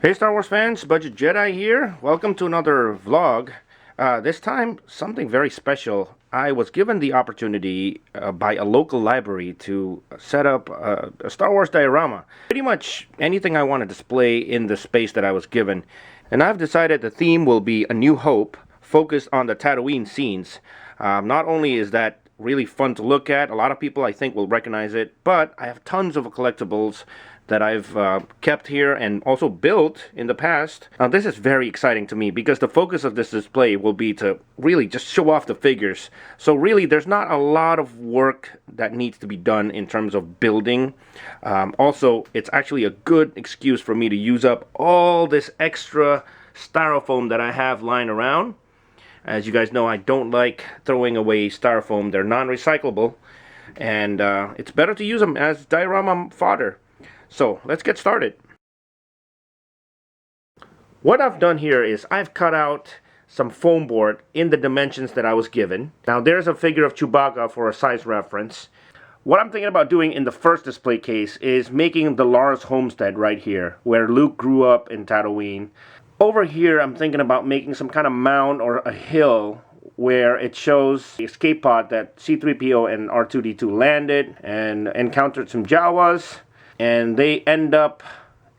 Hey Star Wars fans, Budget Jedi here. Welcome to another vlog. This time, something very special. I was given the opportunity by a local library to set up a Star Wars diorama. Pretty much anything I want to display in the space that I was given. And I've decided the theme will be A New Hope, focused on the Tatooine scenes. Not only is that really fun to look at, a lot of people I think will recognize it, but I have tons of collectibles that I've kept here and also built in the past. Now this is very exciting to me because the focus of this display will be to really just show off the figures. So really there's not a lot of work that needs to be done in terms of building. Also, it's actually a good excuse for me to use up all this extra styrofoam that I have lying around. As you guys know, I don't like throwing away styrofoam. They're non-recyclable, and it's better to use them as diorama fodder. So let's get started. What I've done here is I've cut out some foam board in the dimensions that I was given. Now there's a figure of Chewbacca for a size reference. What I'm thinking about doing in the first display case is making the Lars homestead right here, where Luke grew up in Tatooine. Over here I'm thinking about making some kind of mound or a hill where it shows the escape pod that C-3PO and R2-D2 landed and encountered some Jawas. And they end up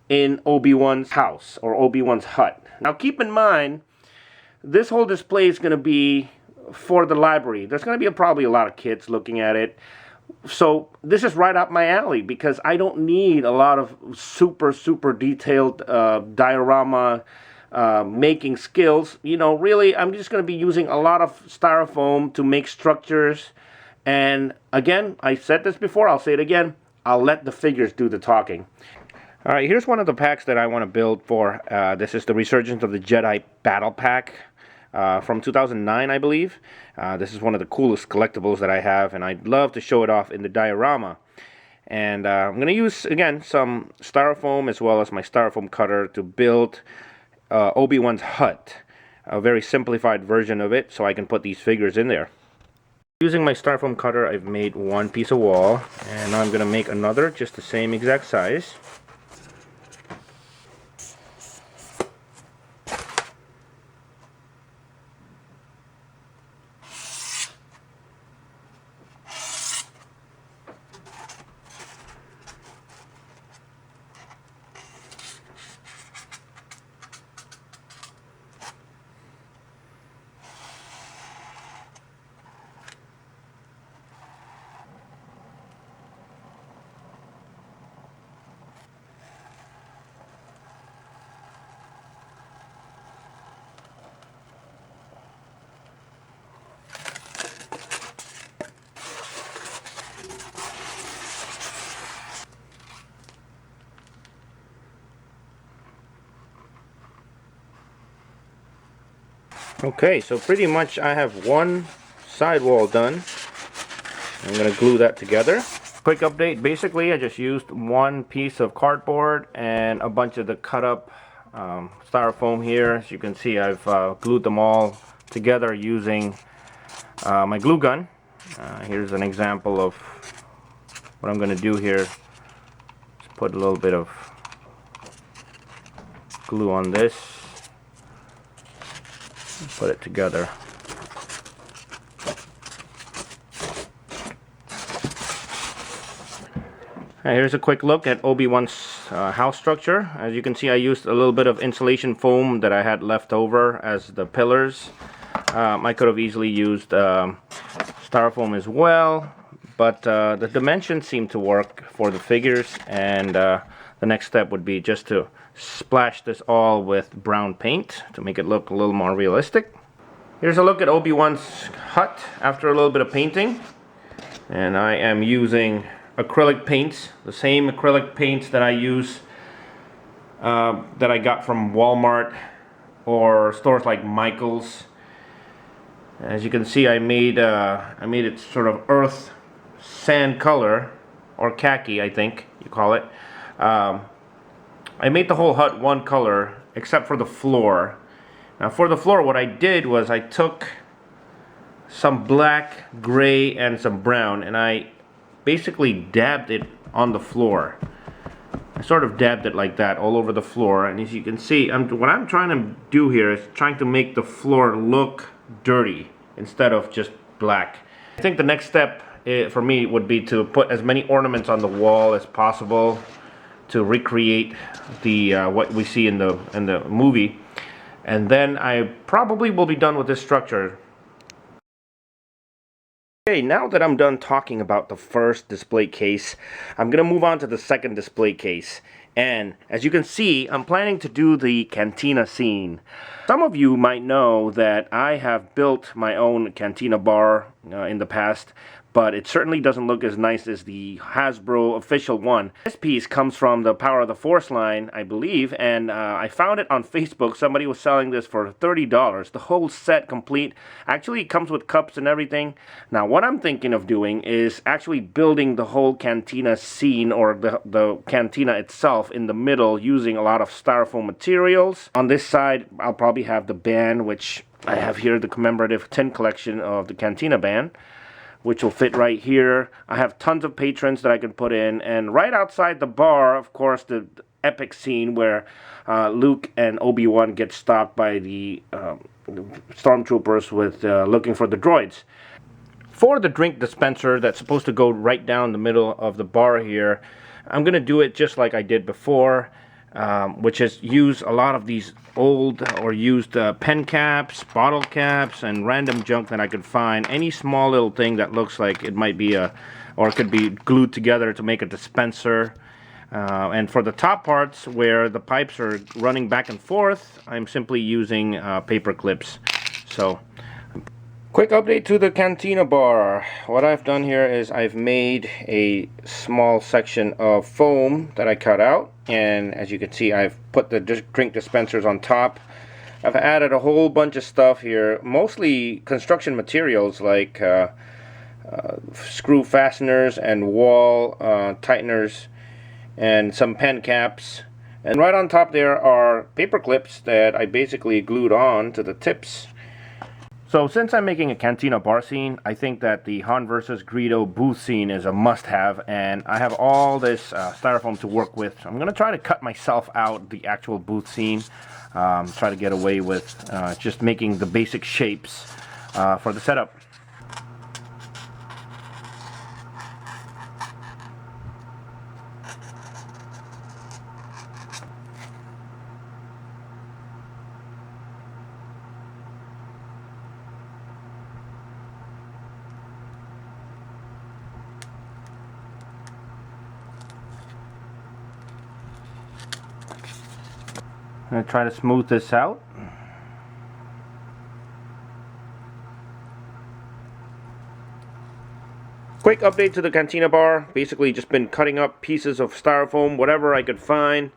in Obi-Wan's house, or Obi-Wan's hut. Now keep in mind, this whole display is going to be for the library. There's going to be probably a lot of kids looking at it. So this is right up my alley because I don't need a lot of super detailed diorama making skills. You know, really, I'm just going to be using a lot of styrofoam to make structures. And again, I said this before, I'll say it again. I'll let the figures do the talking. Alright, here's one of the packs that I want to build for. This is the Resurgence of the Jedi Battle Pack from 2009, I believe. This is one of the coolest collectibles that I have, and I'd love to show it off in the diorama. And I'm going to use, again, some styrofoam as well as my styrofoam cutter to build Obi-Wan's hut. A very simplified version of it, so I can put these figures in there. Using my styrofoam cutter, I've made one piece of wall, and now I'm going to make another just the same exact size. Okay, so pretty much I have one side wall done. I'm going to glue that together. Quick update, basically I just used one piece of cardboard and a bunch of the cut up styrofoam here. As you can see, I've glued them all together using my glue gun. Here's an example of what I'm going to do here. Just put a little bit of glue on this. Put it together. Here's a quick look at Obi-Wan's house structure. As you can see, I used a little bit of insulation foam that I had left over as the pillars. I could have easily used styrofoam as well, but the dimensions seem to work for the figures, and the next step would be just to splash this all with brown paint to make it look a little more realistic. Here's a look at Obi-Wan's hut after a little bit of painting, and I am using acrylic paints, the same acrylic paints that I use that I got from Walmart or stores like Michael's. As you can see, I made it sort of earth sand color, or khaki I think you call it. I made the whole hut one color except for the floor. Now for the floor, what I did was I took some black, gray, and some brown, and I basically dabbed it on the floor. I sort of dabbed it like that all over the floor, and as you can see, what I'm trying to do here is trying to make the floor look dirty instead of just black. I think the next step for me would be to put as many ornaments on the wall as possible to recreate the what we see in the movie, and then I probably will be done with this structure. Okay, now that I'm done talking about the first display case, I'm gonna move on to the second display case. And as you can see, I'm planning to do the Cantina scene. Some of you might know that I have built my own Cantina bar in the past, but it certainly doesn't look as nice as the Hasbro official one. This piece comes from the Power of the Force line, I believe, and I found it on Facebook. Somebody was selling this for $30. The whole set complete. Actually, it comes with cups and everything. Now, what I'm thinking of doing is actually building the whole Cantina scene, or the Cantina itself, in the middle using a lot of styrofoam materials. On this side, I'll probably have the band, which I have here, the commemorative tin collection of the Cantina band, which will fit right here. I have tons of patrons that I can put in, and right outside the bar, of course, the epic scene where Luke and Obi-Wan get stopped by the stormtroopers with looking for the droids. For the drink dispenser that's supposed to go right down the middle of the bar here, I'm gonna do it just like I did before, which is use a lot of these old or used pen caps, bottle caps, and random junk that I could find. Any small little thing that looks like it might be or could be glued together to make a dispenser. And for the top parts where the pipes are running back and forth, I'm simply using paper clips. So, quick update to the Cantina bar. What I've done here is I've made a small section of foam that I cut out, and as you can see, I've put the drink dispensers on top. I've added a whole bunch of stuff here, mostly construction materials like screw fasteners and wall tighteners and some pen caps. And right on top there are paper clips that I basically glued on to the tips. So since I'm making a Cantina bar scene, I think that the Han vs. Greedo booth scene is a must-have, and I have all this styrofoam to work with. So I'm going to try to cut myself out the actual booth scene, try to get away with just making the basic shapes for the setup. I'm going to try to smooth this out. Quick update to the Cantina bar. Basically just been cutting up pieces of styrofoam, whatever I could find,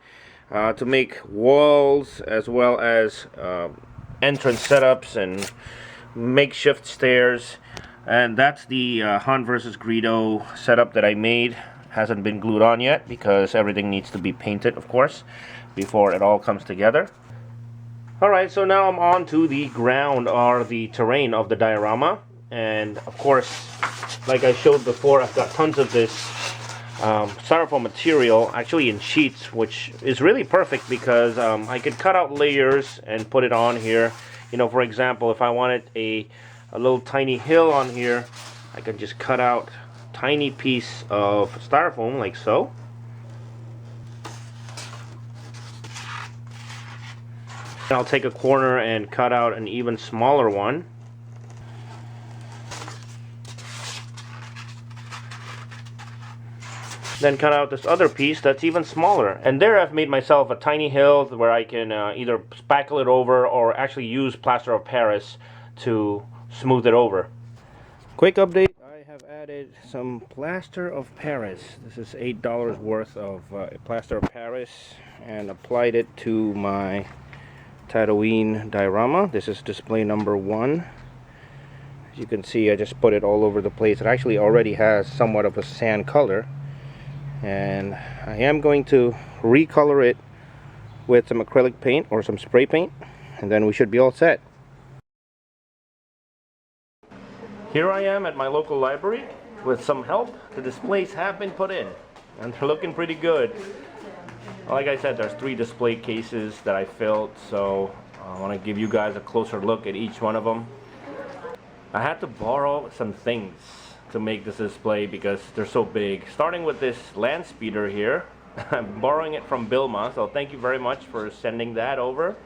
to make walls as well as entrance setups and makeshift stairs. And that's the Han vs. Greedo setup that I made. Hasn't been glued on yet because everything needs to be painted, of course, before it all comes together. Alright, so now I'm on to the ground, or the terrain of the diorama. And of course, like I showed before, I've got tons of this styrofoam material, actually in sheets, which is really perfect because I could cut out layers and put it on here. You know, for example, if I wanted a little tiny hill on here, I can just cut out a tiny piece of styrofoam like so. I'll take a corner and cut out an even smaller one. Then cut out this other piece that's even smaller. And there I've made myself a tiny hill where I can either spackle it over or actually use plaster of Paris to smooth it over. Quick update, I have added some plaster of Paris. This is $8 worth of plaster of Paris, and applied it to my Tatooine diorama. This is display number 1. As you can see, I just put it all over the place. It actually already has somewhat of a sand color, and I am going to recolor it with some acrylic paint or some spray paint, and then we should be all set. Here I am at my local library with some help. The displays have been put in and they're looking pretty good. Like I said, there's 3 display cases that I filled, so I want to give you guys a closer look at each one of them. I had to borrow some things to make this display because they're so big. Starting with this landspeeder here. I'm borrowing it from billmaa, so thank you very much for sending that over.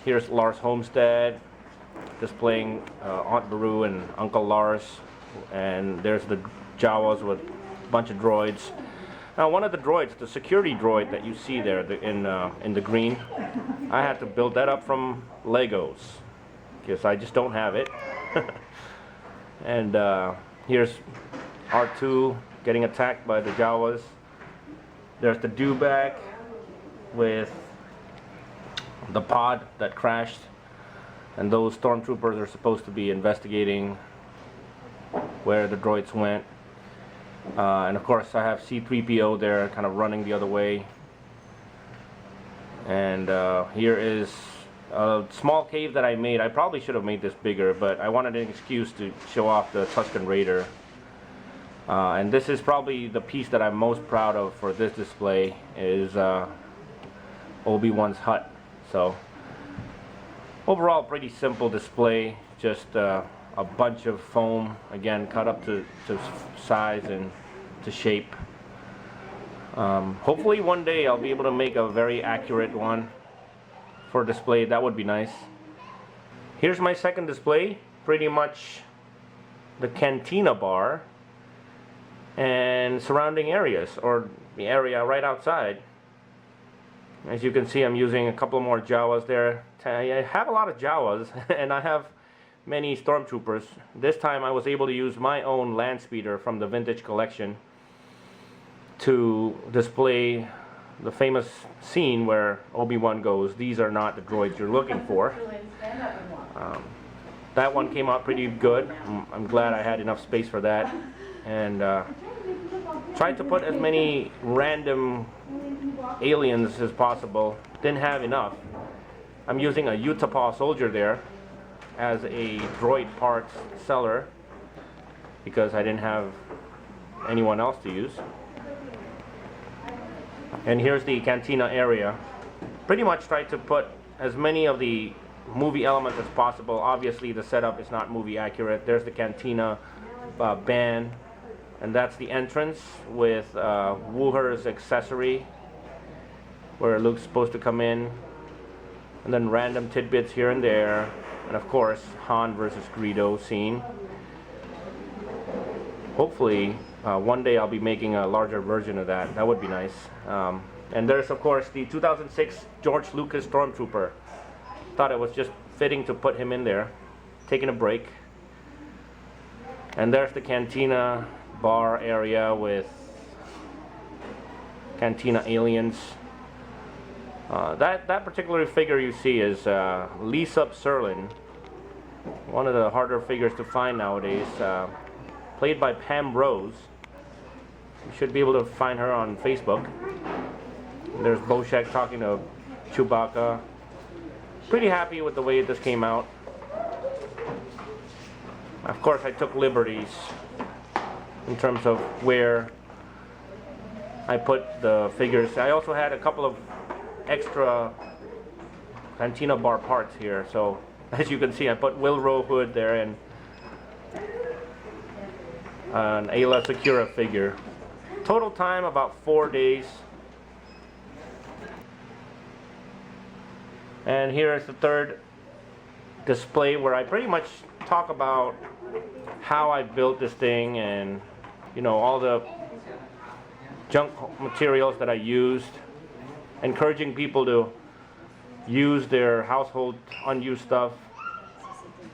Here's Lars Homestead displaying Aunt Beru and Uncle Lars, and there's the Jawas with a bunch of droids. Now, one of the droids, the security droid that you see there in the green, I had to build that up from Legos because I just don't have it. And here's R2 getting attacked by the Jawas. There's the dewback with the pod that crashed, and those stormtroopers are supposed to be investigating where the droids went. And of course I have C-3PO there kind of running the other way. And here is a small cave that I made. I probably should have made this bigger, but I wanted an excuse to show off the Tusken Raider. And this is probably the piece that I'm most proud of for this display, is Obi-Wan's hut. So overall, pretty simple display, just a bunch of foam, again cut up to size and to shape. Hopefully one day I'll be able to make a very accurate one for display. That would be nice. Here's my second display, pretty much the Cantina bar and surrounding areas, or the area right outside. As you can see, I'm using a couple more Jawas there. I have a lot of Jawas and I have many stormtroopers. This time I was able to use my own landspeeder from the vintage collection to display the famous scene where Obi-Wan goes, "These are not the droids you're looking for." That one came out pretty good. I'm glad I had enough space for that, and tried to put as many random aliens as possible. Didn't have enough. I'm using a Utapau soldier there as a droid parts seller because I didn't have anyone else to use. And here's the Cantina area. Pretty much tried to put as many of the movie elements as possible. Obviously the setup is not movie accurate. There's the Cantina band, and that's the entrance with Wooher's accessory where Luke's supposed to come in, and then random tidbits here and there, and of course Han versus Greedo scene. Hopefully one day I'll be making a larger version of that. That would be nice. And there's of course the 2006 George Lucas Stormtrooper. Thought it was just fitting to put him in there, taking a break. And there's the Cantina bar area with Cantina aliens. That particular figure you see is Lisa Serlin, one of the harder figures to find nowadays, played by Pam Rose. You should be able to find her on Facebook. There's Boshek talking to Chewbacca. Pretty happy with the way this came out. Of course I took liberties in terms of where I put the figures. I also had a couple of extra Cantina bar parts here, so as you can see I put Wilro Hood there and an Ayla Secura figure. Total time about 4 days. And here is the third display where I pretty much talk about how I built this thing and, you know, all the junk materials that I used, encouraging people to use their household unused stuff.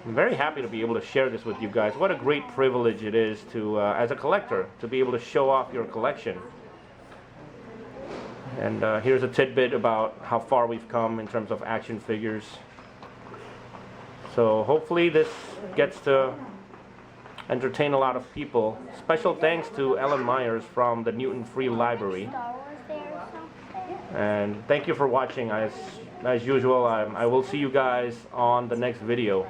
I'm very happy to be able to share this with you guys. What a great privilege it is to, as a collector, to be able to show off your collection. And here's a tidbit about how far we've come in terms of action figures. So hopefully this gets to entertain a lot of people. Special thanks to Ellen Myers from the Newton Free Library. And thank you for watching. As usual, I will see you guys on the next video.